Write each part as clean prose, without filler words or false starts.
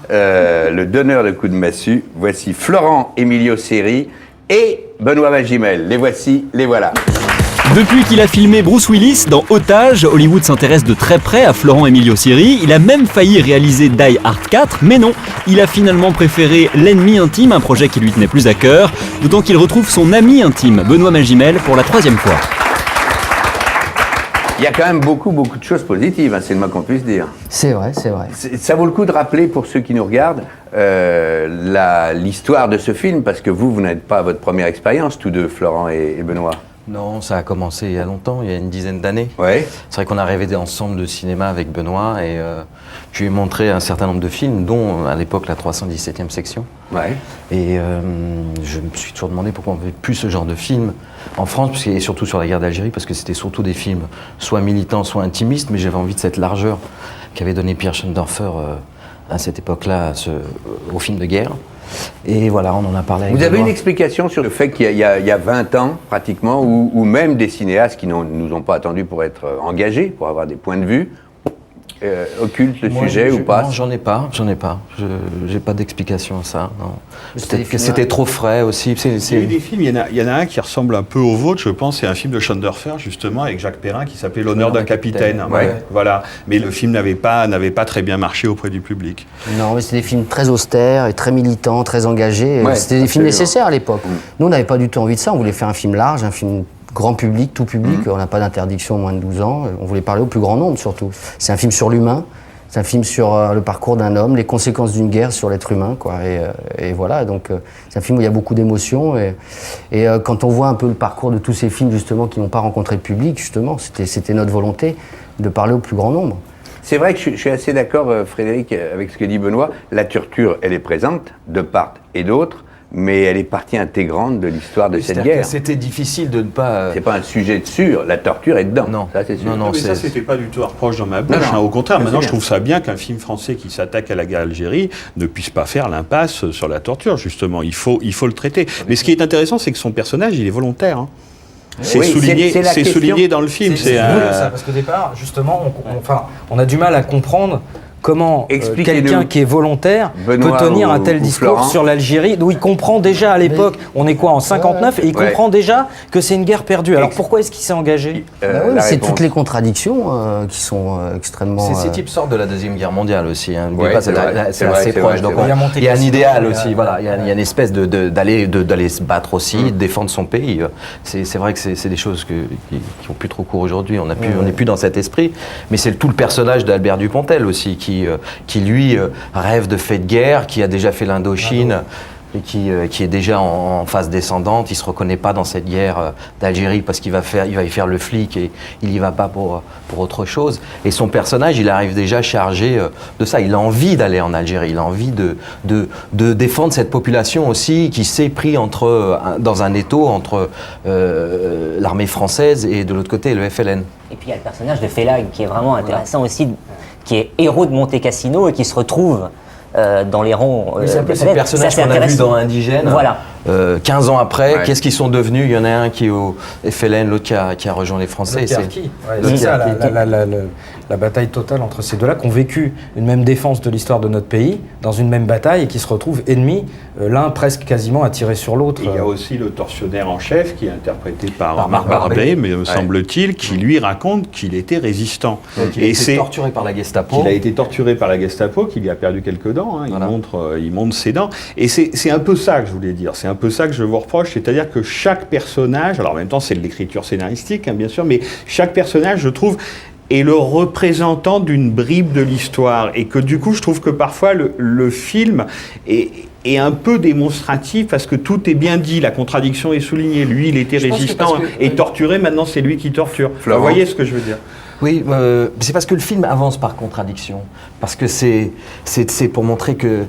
le donneur de coups de massue. Voici Florent Emilio Seri et Benoît Magimel. Les voici, les voilà. Depuis qu'il a filmé Bruce Willis dans Otage, Hollywood s'intéresse de très près à Florent Emilio Seri. Il a même failli réaliser Die Hard 4, mais non, il a finalement préféré L'ennemi intime, un projet qui lui tenait plus à cœur, d'autant qu'il retrouve son ami intime, Benoît Magimel, pour la 3e fois. Il y a quand même beaucoup de choses positives, hein, c'est le moins qu'on puisse dire. C'est vrai, c'est vrai. Ça vaut le coup de rappeler pour ceux qui nous regardent l'histoire de ce film, parce que vous n'êtes pas à votre première expérience, tous deux, Florent et Benoît. Non, ça a commencé il y a longtemps, il y a une dizaine d'années. Ouais. C'est vrai qu'on a rêvé ensemble de cinéma avec Benoît et je lui ai montré un certain nombre de films, dont à l'époque la 317e section. Ouais. Et je me suis toujours demandé pourquoi on ne faisait plus ce genre de films en France, et surtout sur la guerre d'Algérie, parce que c'était surtout des films soit militants, soit intimistes, mais j'avais envie de cette largeur qu'avait donnée Pierre Schoendoerfer à cette époque-là au film de guerre. Et voilà, on en a parlé avec Vous avez Benoît. une explication sur le fait qu'il y a 20 ans, pratiquement, ou même des cinéastes qui ne nous ont pas attendus pour être engagés, pour avoir des points de vue, occultent le sujet ou pas? Non, j'en ai pas. J'ai pas d'explication à ça. Non. Peut-être que films, c'était trop frais aussi. Il y a eu des films, il y en a un qui ressemble un peu au vôtre, je pense, c'est un film de Schoendoerfer, justement, avec Jacques Perrin, qui s'appelait L'honneur d'un capitaine. Ouais. Voilà. Mais le film n'avait pas très bien marché auprès du public. Non, mais c'était des films très austères et très militants, très engagés. Ouais, c'était des films absolument. nécessaires à l'époque. Nous, on n'avait pas du tout envie de ça. On voulait faire un film large, un film grand public, tout public. On n'a pas d'interdiction moins de 12 ans. On voulait parler au plus grand nombre, surtout. C'est un film sur l'humain. C'est un film sur le parcours d'un homme, les conséquences d'une guerre sur l'être humain, quoi. Et voilà, donc c'est un film où il y a beaucoup d'émotions. Et quand on voit un peu le parcours de tous ces films, justement, qui n'ont pas rencontré le public, justement, c'était notre volonté de parler au plus grand nombre. C'est vrai que je suis assez d'accord, Frédéric, avec ce que dit Benoît. La torture, elle est présente, de part et d'autre, mais elle est partie intégrante de l'histoire de cette guerre. C'était difficile de ne pas. C'est pas un sujet de sûr, la torture est dedans. Non. Ça c'est sûr. Non, Mais ça, c'est- c'était pas du tout un reproche dans ma bouche. Non, non. Au contraire, Mais maintenant, c'est je trouve ça bien qu'un film français qui s'attaque à la guerre d'Algérie ne puisse pas faire l'impasse sur la torture, justement. Il faut le traiter. Mais ce qui est intéressant, c'est que son personnage, il est volontaire. Hein. C'est Oui, souligné, c'est la question. souligné dans le film. C'est ça, parce qu'au départ, justement, on a du mal à comprendre comment Expliquez-nous. quelqu'un qui est volontaire Benoît peut tenir un ou tel discours Florent. sur l'Algérie, d'où il comprend déjà à l'époque, on est quoi, en 59, et il Ouais. comprend déjà que c'est une guerre perdue. Alors pourquoi est-ce qu'il s'est engagé Bah oui, La mais c'est réponse. toutes les contradictions qui sont extrêmement... Ces types sortent de la Deuxième Guerre mondiale aussi. Hein. Ouais, c'est vrai, c'est C'est vrai, assez c'est proche. vrai, Donc c'est vrai. il y a un Monte idéal Cassino, aussi. Voilà, il y a une espèce d'aller se battre aussi, de défendre son pays. C'est vrai que c'est des choses qui ont plus trop cours aujourd'hui. On n'est plus dans cet esprit. Mais c'est tout le personnage d'Albert Dupontel aussi qui lui rêve de fait de guerre, qui a déjà fait l'Indochine. Et qui est déjà en phase descendante, il se reconnaît pas dans cette guerre d'Algérie parce qu'il va y faire le flic et il y va pas pour autre chose. Et son personnage, il arrive déjà chargé de ça. Il a envie d'aller en Algérie, il a envie de défendre cette population aussi qui s'est pris dans un étau entre l'armée française et de l'autre côté le FLN. Et puis il y a le personnage de Félag qui est vraiment intéressant aussi, qui est héros de Monte Cassino et qui se retrouve dans les rangs. C'est un peu de ces FLN. personnages Ça, c'est qu'on a vus intéressant. dans Indigène. Voilà. 15 ans après, Ouais. qu'est-ce qu'ils sont devenus? Il y en a un qui est au FLN, l'autre qui a rejoint les Français. C'est ça, la bataille totale entre ces deux-là, qui ont vécu une même défense de l'histoire de notre pays, dans une même bataille, et qui se retrouvent ennemis, l'un presque quasiment à tirer sur l'autre. Il y a aussi le tortionnaire en chef qui est interprété par Marc Marc Barbet, Barbet. me semble-t-il, qui lui raconte qu'il était résistant. Donc, il a été torturé par la Gestapo. Qu'il a été torturé par la Gestapo, qu'il y a perdu quelques dents. Hein, Voilà. il montre ses dents. Et c'est un peu ça que je voulais dire. C'est un peu ça que je vous reproche. C'est-à-dire que chaque personnage, alors en même temps c'est de l'écriture scénaristique, hein, bien sûr, mais chaque personnage, je trouve, est le représentant d'une bribe de l'histoire. Et que du coup, je trouve que parfois le film est un peu démonstratif parce que tout est bien dit, la contradiction est soulignée. Lui, il était Je pense que résistant parce que- et torturé, maintenant c'est lui qui torture. Florent. Vous voyez ce que je veux dire? Oui, c'est parce que le film avance par contradiction. Parce que c'est pour montrer que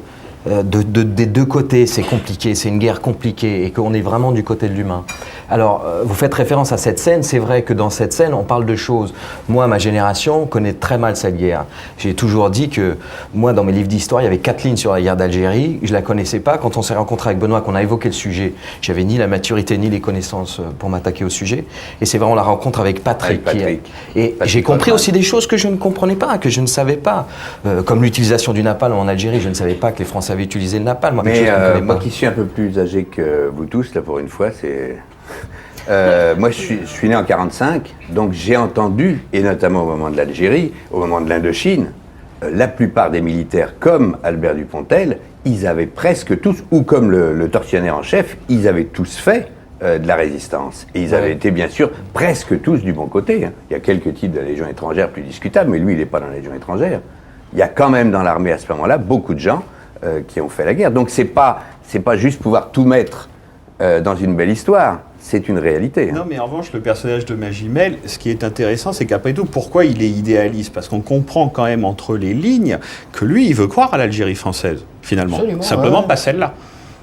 des deux côtés, c'est compliqué, c'est une guerre compliquée et qu'on est vraiment du côté de l'humain. Alors, vous faites référence à cette scène, c'est vrai que dans cette scène, on parle de choses. Moi, ma génération connaît très mal cette guerre. J'ai toujours dit que, moi, dans mes livres d'histoire, il y avait 4 lignes sur la guerre d'Algérie, je la connaissais pas. Quand on s'est rencontré avec Benoît, qu'on a évoqué le sujet, j'avais ni la maturité ni les connaissances pour m'attaquer au sujet. Et c'est vraiment la rencontre avec Patrick. Et j'ai compris aussi des choses que je ne comprenais pas, que je ne savais pas. Comme l'utilisation du napalm en Algérie, je ne savais pas que les Français avaient utilisé le napalm. Mais moi qui suis un peu plus âgé que vous tous, là pour une fois, c'est... moi je suis né en 45, donc j'ai entendu, et notamment au moment de l'Algérie, au moment de l'Indochine, la plupart des militaires, comme Albert Dupontel, ils avaient presque tous, ou comme le tortionnaire en chef, ils avaient tous fait de la résistance. Et ils avaient été, bien sûr, presque tous du bon côté. Il y a quelques types de la Légion étrangère plus discutables, mais lui, il n'est pas dans la Légion étrangère. Il y a quand même dans l'armée, à ce moment-là, beaucoup de gens qui ont fait la guerre. Donc c'est pas juste pouvoir tout mettre dans une belle histoire. C'est une réalité. Non, mais en revanche, le personnage de Magimel, ce qui est intéressant, c'est qu'après tout, pourquoi il est idéaliste? Parce qu'on comprend quand même entre les lignes que lui, il veut croire à l'Algérie française, finalement. Absolument, simplement pas celle-là.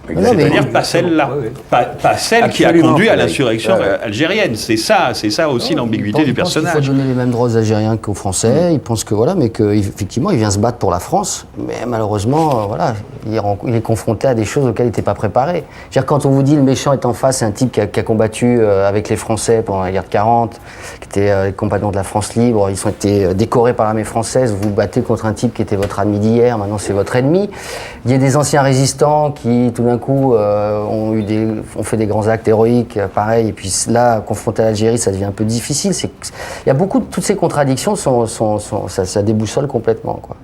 Non, mais- C'est-à-dire pas celle-là. Pas celle qui a Absolument, conduit à Frédéric. l'insurrection algérienne. C'est ça aussi l'ambiguïté du Il pense qu'il personnage. faut donner les mêmes droits aux Algériens qu'aux Français. Il pense que voilà, mais qu'effectivement, il vient se battre pour la France. Mais malheureusement, voilà, il est confronté à des choses auxquelles il n'était pas préparé. Je veux dire, quand on vous dit le méchant est en face, c'est un type qui a combattu avec les Français pendant la guerre de 40, qui était les compagnons de la France libre. Ils ont été décorés par l'armée française. Vous vous battez contre un type qui était votre ami d'hier. Maintenant, c'est votre ennemi. Il y a des anciens résistants qui, tout d'un coup, ont fait des grands actes héroïques, pareil. Et puis là, confronté à l'Algérie, ça devient un peu difficile. Il y a beaucoup de toutes ces contradictions, ça déboussole complètement, quoi.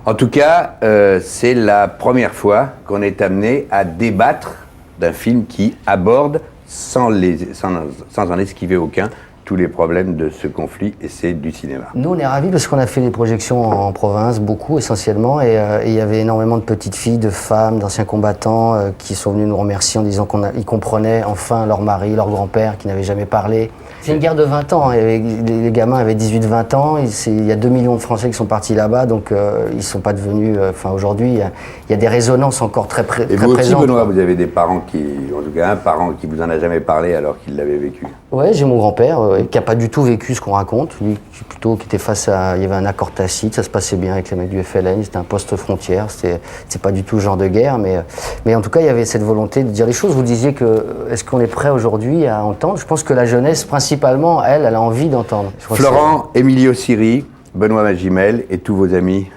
En tout cas, c'est la première fois qu'on est amené à débattre d'un film qui aborde, sans en esquiver aucun, tous les problèmes de ce conflit, et c'est du cinéma. Nous, on est ravis parce qu'on a fait des projections en province, beaucoup essentiellement, et il y avait énormément de petites filles, de femmes, d'anciens combattants qui sont venus nous remercier en disant qu'ils comprenaient enfin leur mari, leur grand-père, qui n'avaient jamais parlé. C'est une guerre de 20 ans, hein. Les gamins avaient 18-20 ans, il y a 2 millions de Français qui sont partis là-bas, donc ils ne sont pas devenus... aujourd'hui, il y a des résonances encore très Et très vous aussi, présentes. Benoît, vous avez des parents en tout cas un parent qui vous en a jamais parlé alors qu'il l'avait vécu. Ouais, j'ai mon grand-père qui n'a pas du tout vécu ce qu'on raconte. Lui, plutôt qui était face à... Il y avait un accord tacite, ça se passait bien avec les mecs du FLN, c'était un poste frontière, c'était pas du tout le genre de guerre, mais en tout cas, il y avait cette volonté de dire les choses. Vous disiez que, est-ce qu'on est prêt aujourd'hui à entendre? Je pense que la jeunesse, principalement, elle a envie d'entendre. Je crois que Florent, Emilio Siri, Benoît Magimel et tous vos amis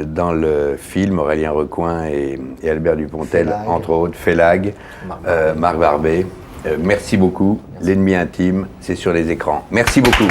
dans le film, Aurélien Recoing et Albert Dupontel, Félag. entre autres, Félag, Marc Barbet. Merci beaucoup. L'ennemi intime, c'est sur les écrans. Merci beaucoup.